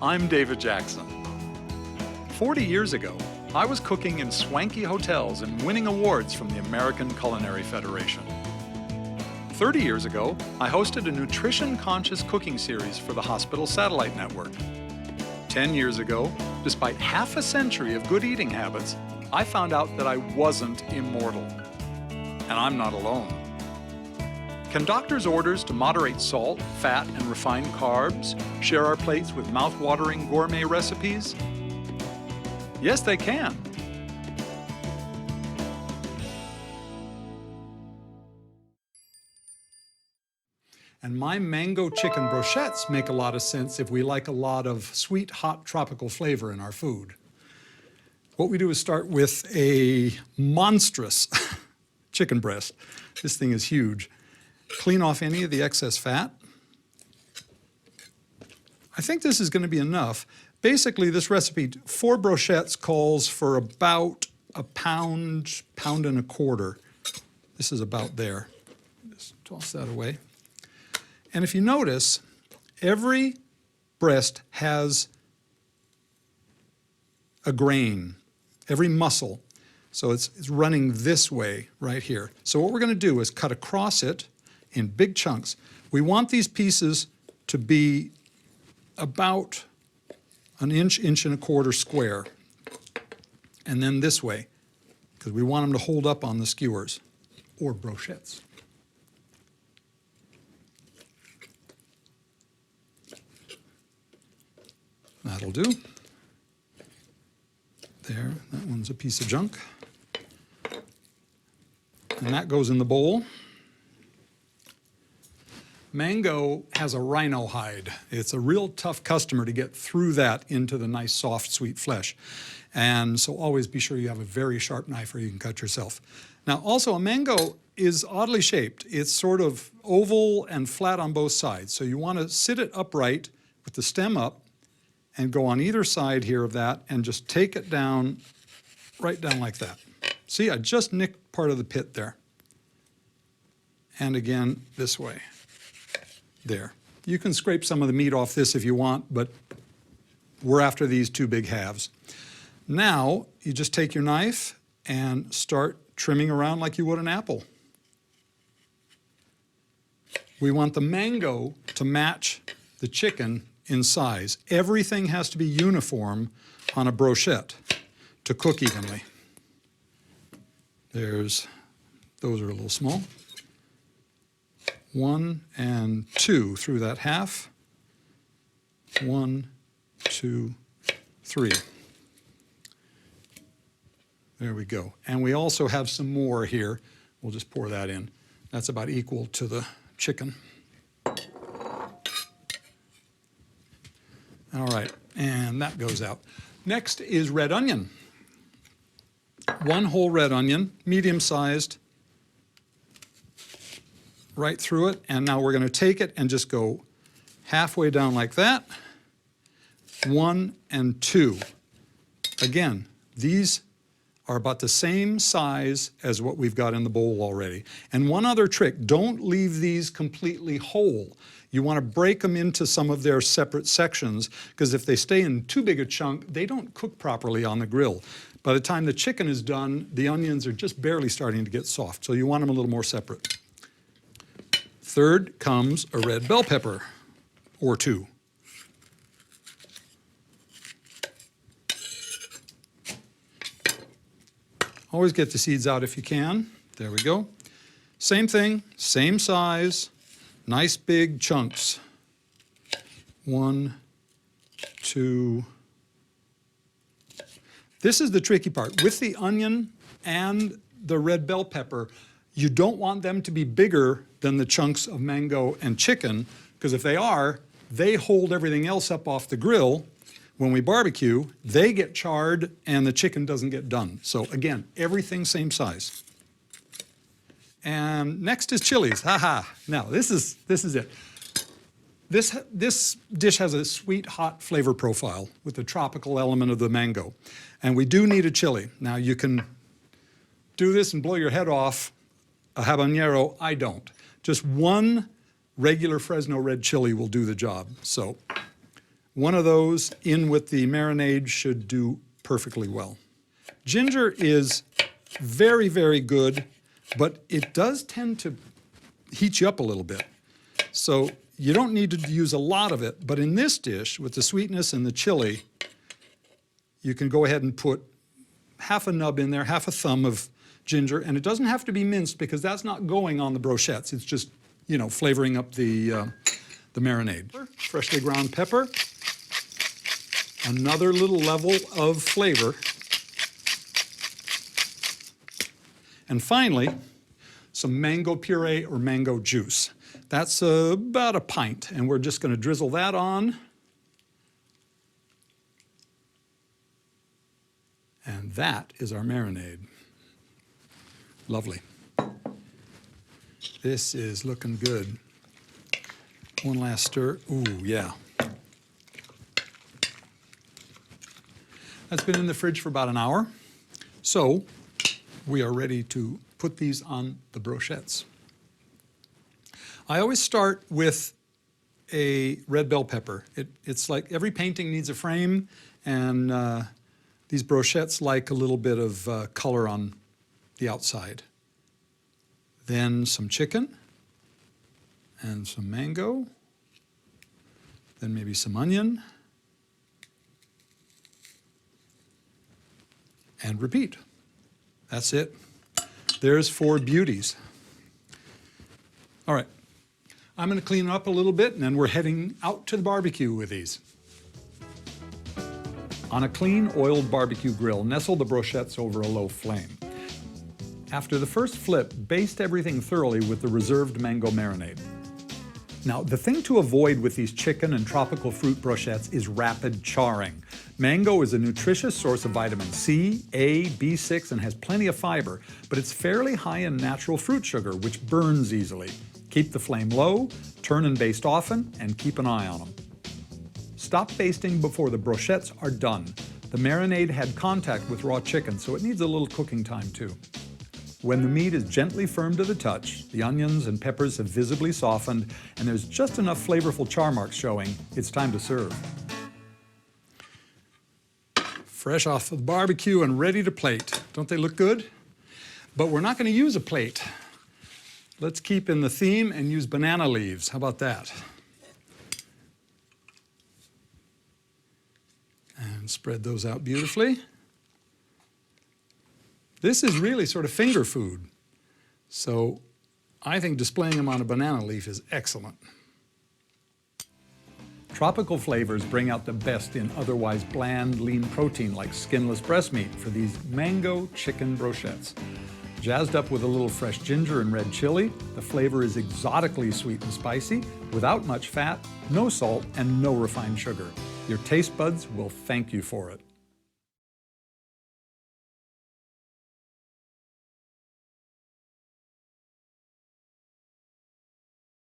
I'm David Jackson. 40 years ago, I was cooking in swanky hotels and winning awards from the American Culinary Federation. 30 years ago, I hosted a nutrition-conscious cooking series for the hospital satellite network. 10 years ago, despite half a century of good eating habits, I found out that I wasn't immortal. And I'm not alone. Can doctors' orders to moderate salt, fat, and refined carbs share our plates with mouth-watering gourmet recipes? Yes, they can. And my mango chicken brochettes make a lot of sense if we like a lot of sweet, hot, tropical flavor in our food. What we do is start with a monstrous chicken breast. This thing is huge. Clean off any of the excess fat. I think this is going to be enough. Basically, this recipe, 4 brochettes, calls for about a pound, pound and a quarter. This is about there. Just toss that away. And if you notice, every breast has a grain, every muscle. So it's running this way right here. So what we're going to do is cut across it in big chunks. We want these pieces to be about an inch, inch and a quarter square. And then this way, because we want them to hold up on the skewers or brochettes. That'll do. There, that one's a piece of junk. And that goes in the bowl. Mango has a rhino hide. It's a real tough customer to get through that into the nice, soft, sweet flesh. And so always be sure you have a very sharp knife or you can cut yourself. Now, also, a mango is oddly shaped. It's sort of oval and flat on both sides. So you want to sit it upright with the stem up and go on either side here of that and just take it down, right down like that. See, I just nicked part of the pit there. And again, this way. There. You can scrape some of the meat off this if you want, but we're after these 2 big halves. Now, you just take your knife and start trimming around like you would an apple. We want the mango to match the chicken in size. Everything has to be uniform on a brochette to cook evenly. Those are a little small. 1 and 2 through that half. 1, 2, 3. There we go. And we also have some more here. We'll just pour that in. That's about equal to the chicken. All right, and that goes out. Next is red onion. 1 whole red onion, medium-sized, right through it. And now we're going to take it and just go halfway down like that. 1 and 2. Again, these are about the same size as what we've got in the bowl already. And one other trick, don't leave these completely whole. You want to break them into some of their separate sections, because if they stay in too big a chunk, they don't cook properly on the grill. By the time the chicken is done, the onions are just barely starting to get soft, so you want them a little more separate. Third comes a red bell pepper, or 2. Always get the seeds out if you can. There we go. Same thing, same size, nice big chunks. 1, 2. This is the tricky part. With the onion and the red bell pepper, you don't want them to be bigger than the chunks of mango and chicken, because if they are, they hold everything else up off the grill. When we barbecue, they get charred and the chicken doesn't get done. So again, everything same size. And next is chilies. Ha-ha. Now, this is it. This dish has a sweet, hot flavor profile with the tropical element of the mango. And we do need a chili. Now, you can do this and blow your head off. A habanero, I don't. Just 1 regular Fresno red chili will do the job. So One of those in with the marinade should do perfectly well. Ginger is very, very good, but it does tend to heat you up a little bit. So you don't need to use a lot of it, but in this dish, with the sweetness and the chili, you can go ahead and put half a nub in there, half a thumb of ginger, and it doesn't have to be minced because that's not going on the brochettes. It's just, you know, flavoring up the marinade. Freshly ground pepper, another little level of flavor. And finally, some mango puree or mango juice. That's about a pint, and we're just going to drizzle that on. And that is our marinade. Lovely. This is looking good. One last stir. Ooh, yeah. That's been in the fridge for about an hour. So we are ready to put these on the brochettes. I always start with a red bell pepper. It's like every painting needs a frame, and these brochettes like a little bit of color on the outside. Then some chicken and some mango. Then maybe some onion. And repeat. That's it. There's 4 beauties. All right. I'm going to clean up a little bit, and then we're heading out to the barbecue with these. On a clean, oiled barbecue grill, nestle the brochettes over a low flame. After the first flip, baste everything thoroughly with the reserved mango marinade. Now, the thing to avoid with these chicken and tropical fruit brochettes is rapid charring. Mango is a nutritious source of vitamin C, A, B6, and has plenty of fiber, but it's fairly high in natural fruit sugar, which burns easily. Keep the flame low, turn and baste often, and keep an eye on them. Stop basting before the brochettes are done. The marinade had contact with raw chicken, so it needs a little cooking time too. When the meat is gently firm to the touch, the onions and peppers have visibly softened, and there's just enough flavorful char marks showing, it's time to serve. Fresh off the barbecue and ready to plate. Don't they look good? But we're not going to use a plate. Let's keep in the theme and use banana leaves. How about that? And spread those out beautifully. This is really sort of finger food. So I think displaying them on a banana leaf is excellent. Tropical flavors bring out the best in otherwise bland, lean protein like skinless breast meat for these mango chicken brochettes. Jazzed up with a little fresh ginger and red chili, the flavor is exotically sweet and spicy, without much fat, no salt, and no refined sugar. Your taste buds will thank you for it.